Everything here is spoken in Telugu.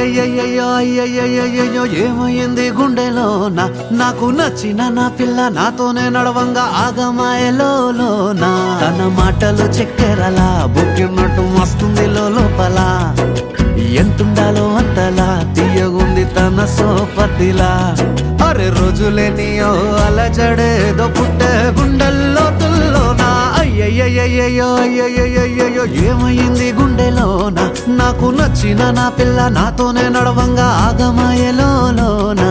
అయ్యయ్యయ్యో అయ్యయ్యయ్యో ఏమైంది గుండెలోనా నాకు నచ్చిన నా పిల్ల నాతోనే నడవంగా ఆగమాయలోనా తన మాటలు చక్కెరలా బుక్కినట్టు మస్తుంది లోపల ఎంతుండాలో అంతలా తీయగుంది తన సోపతిలా అరే రోజులేనియో అలజడేదో పుట్టే గుండెల్లో తుల్లోనా అయ్యయ్యయ్యో అయ్యయ్యయ్యో ఏమైంది గుండెలోనా నాకు నచ్చిన నా పిల్ల నాతోనే నడవంగా ఆగమాయలోనా